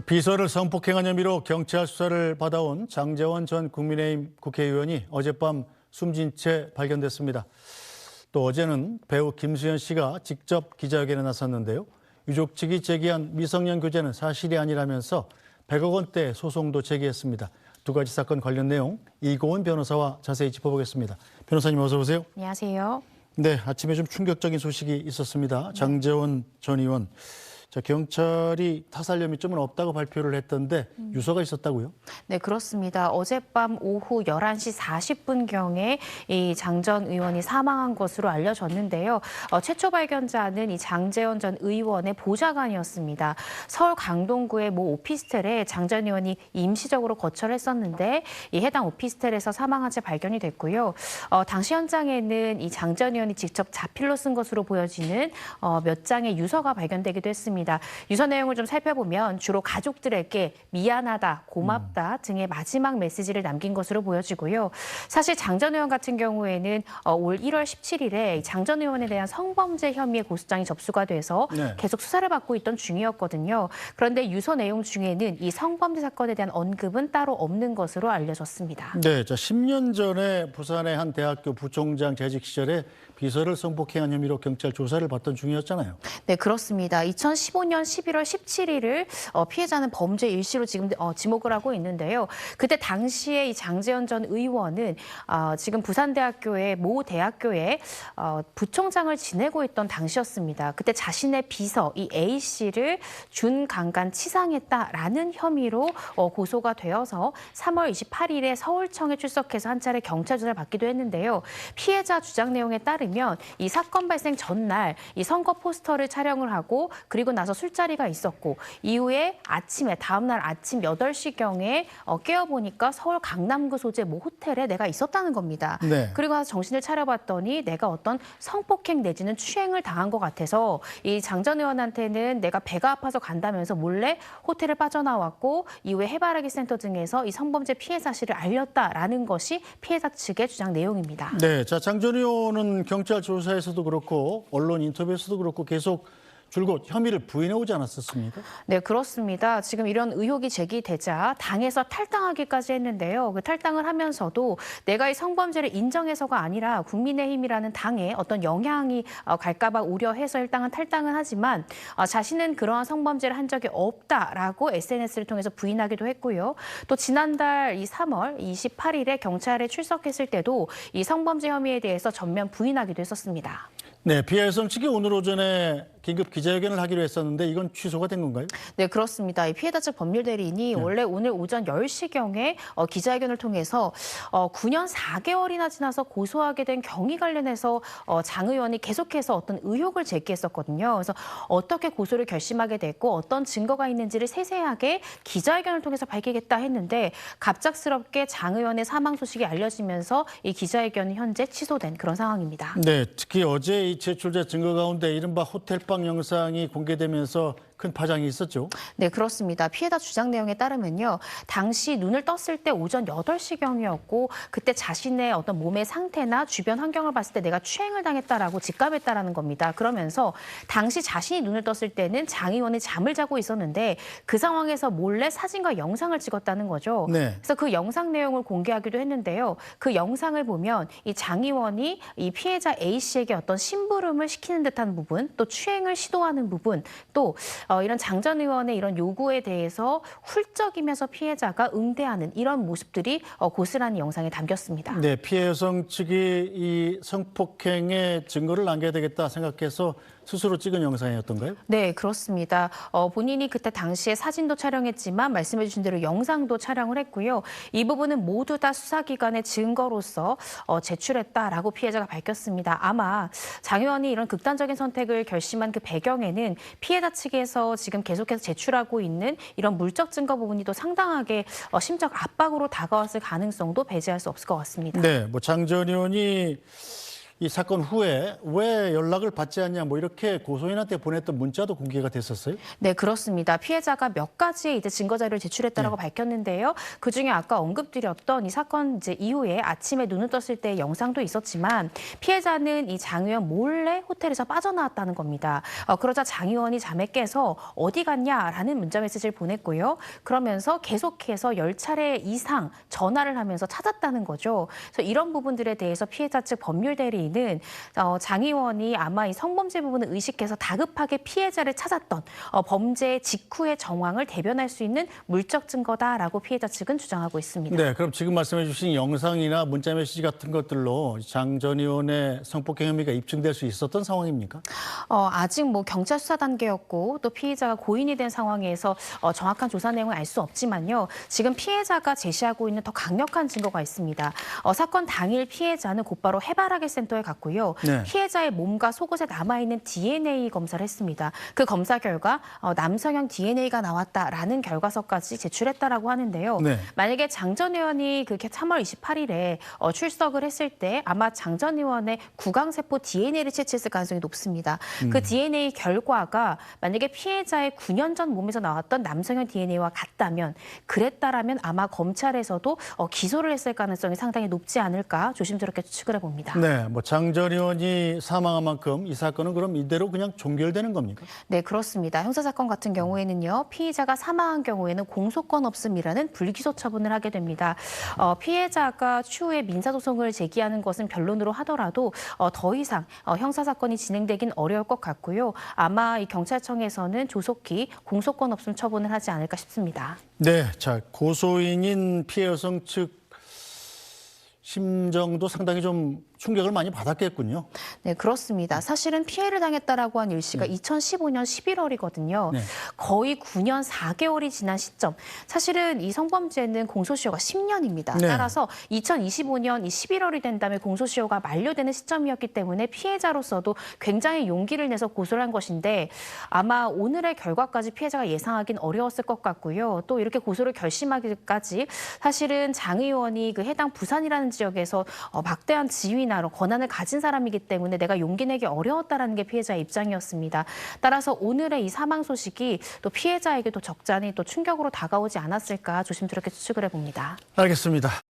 비서를 성폭행한 혐의로 경찰 수사를 받아온 장제원 전 국민의힘 국회의원이 어젯밤 숨진 채 발견됐습니다. 또 어제는 배우 김수현 씨가 직접 기자회견에 나섰는데요. 유족 측이 제기한 미성년 교제는 사실이 아니라면서 100억 원대 소송도 제기했습니다. 두 가지 사건 관련 내용 이고은 변호사와 자세히 짚어보겠습니다. 변호사님 어서 오세요. 안녕하세요. 네, 아침에 좀 충격적인 소식이 있었습니다. 장제원 전 의원. 경찰이 타살 혐의점은 없다고 발표를 했던데 유서가 있었다고요? 네, 그렇습니다. 어젯밤 오후 11시 40분경에 이 장 전 의원이 사망한 것으로 알려졌는데요. 최초 발견자는 이 장제원 전 의원의 보좌관이었습니다. 서울 강동구의 모 오피스텔에 장 전 의원이 임시적으로 거처를 했었는데 이 해당 오피스텔에서 사망한 채 발견이 됐고요. 당시 현장에는 이 장 전 의원이 직접 자필로 쓴 것으로 보여지는 몇 장의 유서가 발견되기도 했습니다. 유서 내용을 좀 살펴보면 주로 가족들에게 미안하다, 고맙다 등의 마지막 메시지를 남긴 것으로 보여지고요. 사실 장 전 의원 같은 경우에는 올 1월 17일에 장 전 의원에 대한 성범죄 혐의의 고소장이 접수가 돼서 계속 수사를 받고 있던 중이었거든요. 그런데 유서 내용 중에는 이 성범죄 사건에 대한 언급은 따로 없는 것으로 알려졌습니다. 네, 10년 전에 부산의 한 대학교 부총장 재직 시절에 비서를 성폭행한 혐의로 경찰 조사를 받던 중이었잖아요. 네, 그렇습니다. 2015년 11월 17일을 피해자는 범죄 일시로 지금 지목을 하고 있는데요. 그때 당시에 이 장제원 전 의원은 지금 부산대학교의 모 대학교에 부총장을 지내고 있던 당시였습니다. 그때 자신의 비서 이 A 씨를 준강간 치상했다라는 혐의로 고소가 되어서 3월 28일에 서울청에 출석해서 한 차례 경찰 조사를 받기도 했는데요. 피해자 주장 내용에 따르면 이 사건 발생 전날 이 선거 포스터를 촬영을 하고 그리고 나서 술자리가 있었고 이후에 다음날 아침 8시경에 깨어보니까 서울 강남구 소재 모 호텔에 내가 있었다는 겁니다. 네. 그리고 나서 정신을 차려봤더니 내가 어떤 성폭행 내지는 추행을 당한 것 같아서 이 장 전 의원한테는 내가 배가 아파서 간다면서 몰래 호텔을 빠져나왔고 이후에 해바라기 센터 등에서 이 성범죄 피해 사실을 알렸다라는 것이 피해자 측의 주장 내용입니다. 네, 장 전 의원은 경찰 조사에서도 그렇고 언론 인터뷰에서도 그렇고 계속 줄곧 혐의를 부인해 오지 않았었습니까? 네, 그렇습니다. 지금 이런 의혹이 제기되자 당에서 탈당하기까지 했는데요. 그 탈당을 하면서도 내가 이 성범죄를 인정해서가 아니라 국민의힘이라는 당에 어떤 영향이 갈까 봐 우려해서 일단은 탈당은 하지만 자신은 그러한 성범죄를 한 적이 없다라고 SNS를 통해서 부인하기도 했고요. 또 지난달 이 3월 28일에 경찰에 출석했을 때도 이 성범죄 혐의에 대해서 전면 부인하기도 했었습니다. 네, 피해 여성 측이 오늘 오전에 긴급 기자회견을 하기로 했었는데 이건 취소가 된 건가요? 네, 그렇습니다. 이 피해자 측 법률 대리인이 원래 오늘 오전 10시경에 기자회견을 통해서 9년 4개월이나 지나서 고소하게 된 경위 관련해서 장 의원이 계속해서 어떤 의혹을 제기했었거든요. 그래서 어떻게 고소를 결심하게 됐고 어떤 증거가 있는지를 세세하게 기자회견을 통해서 밝히겠다 했는데 갑작스럽게 장 의원의 사망 소식이 알려지면서 이 기자회견이 현재 취소된 그런 상황입니다. 네, 특히 어제 이 제출된 증거 가운데 이른바 호텔방 영상이 공개되면서 큰 파장이 있었죠. 네, 그렇습니다. 피해자 주장 내용에 따르면요. 당시 눈을 떴을 때 오전 8시경이었고 그때 자신의 어떤 몸의 상태나 주변 환경을 봤을 때 내가 추행을 당했다라고 직감했다라는 겁니다. 그러면서 당시 자신이 눈을 떴을 때는 장 의원이 잠을 자고 있었는데 그 상황에서 몰래 사진과 영상을 찍었다는 거죠. 네. 그래서 그 영상 내용을 공개하기도 했는데요. 그 영상을 보면 이 장 의원이 이 피해자 A 씨에게 어떤 심부름을 시키는 듯한 부분, 또 추행을 시도하는 부분, 또 이런 장 전 의원의 이런 요구에 대해서 훌쩍이면서 피해자가 응대하는 이런 모습들이 고스란히 영상에 담겼습니다. 네, 피해 여성 측이 이 성폭행의 증거를 남겨야 되겠다 생각해서 스스로 찍은 영상이었던가요? 네, 그렇습니다. 본인이 그때 당시에 사진도 촬영했지만 말씀해 주신 대로 영상도 촬영을 했고요. 이 부분은 모두 다 수사기관의 증거로서 제출했다라고 피해자가 밝혔습니다. 아마 장 의원이 이런 극단적인 선택을 결심한 그 배경에는 피해자 측에서 지금 계속해서 제출하고 있는 이런 물적 증거 부분이 또 상당하게 심적 압박으로 다가왔을 가능성도 배제할 수 없을 것 같습니다. 네, 장 전 의원이 이 사건 후에 왜 연락을 받지 않냐 뭐 이렇게 고소인한테 보냈던 문자도 공개가 됐었어요? 네, 그렇습니다. 피해자가 몇 가지의 이제 증거 자료를 제출했다라고 밝혔는데요. 그중에 아까 언급드렸던 이 사건 이제 이후에 아침에 눈을 떴을 때 영상도 있었지만 피해자는 이 장 의원 몰래 호텔에서 빠져나왔다는 겁니다. 그러자 장 의원이 잠에 깨서 어디 갔냐라는 문자 메시지를 보냈고요. 그러면서 계속해서 10차례 이상 전화를 하면서 찾았다는 거죠. 그래서 이런 부분들에 대해서 피해자 측 법률 대리인은 장 의원이 아마 이 성범죄 부분을 의식해서 다급하게 피해자를 찾았던 범죄 직후의 정황을 대변할 수 있는 물적 증거다라고 피해자 측은 주장하고 있습니다. 네, 그럼 지금 말씀해 주신 영상이나 문자 메시지 같은 것들로 장 전 의원의 성폭행 혐의가 입증될 수 있었던 상황입니까? 아직 뭐 경찰 수사 단계였고 또 피해자가 고인이 된 상황에서 정확한 조사 내용을 알 수 없지만요. 지금 피해자가 제시하고 있는 더 강력한 증거가 있습니다. 사건 당일 피해자는 곧바로 해바라기 센터에 갔고요. 네. 피해자의 몸과 속옷에 남아있는 DNA 검사를 했습니다. 그 검사 결과 남성형 DNA가 나왔다라는 결과서까지 제출했다라고 하는데요. 네. 만약에 장 전 의원이 그렇게 3월 28일에 출석을 했을 때 아마 장 전 의원의 구강세포 DNA를 채취했을 가능성이 높습니다. 그 DNA 결과가 만약에 피해자의 9년 전 몸에서 나왔던 남성형 DNA와 같다면 그랬다라면 아마 검찰에서도 기소를 했을 가능성이 상당히 높지 않을까 조심스럽게 추측을 해봅니다. 네, 뭐 장 전 의원이 사망한 만큼 이 사건은 그럼 이대로 그냥 종결되는 겁니까? 네, 그렇습니다. 형사사건 같은 경우에는요. 피의자가 사망한 경우에는 공소권 없음이라는 불기소 처분을 하게 됩니다. 피해자가 추후에 민사소송을 제기하는 것은 변론으로 하더라도 더 이상 형사사건이 진행되긴 어려울 것 같고요. 아마 이 경찰청에서는 조속히 공소권 없음 처분을 하지 않을까 싶습니다. 네, 자 고소인인 피해 여성 측 심정도 상당히 좀 충격을 많이 받았겠군요. 네, 그렇습니다. 사실은 피해를 당했다라고 한 일시가 2015년 11월이거든요. 네. 거의 9년 4개월이 지난 시점. 사실은 이 성범죄는 공소시효가 10년입니다. 네. 따라서 2025년 이 11월이 된다면 공소시효가 만료되는 시점이었기 때문에 피해자로서도 굉장히 용기를 내서 고소를 한 것인데 아마 오늘의 결과까지 피해자가 예상하긴 어려웠을 것 같고요. 또 이렇게 고소를 결심하기까지 사실은 장 의원이 그 해당 부산이라는 지역에서 막대한 지위나 권한을 가진 사람이기 때문에 내가 용기 내기 어려웠다라는 게 피해자의 입장이었습니다. 따라서 오늘의 이 사망 소식이 또 피해자에게도 적잖이 또 충격으로 다가오지 않았을까 조심스럽게 추측을 해봅니다. 알겠습니다.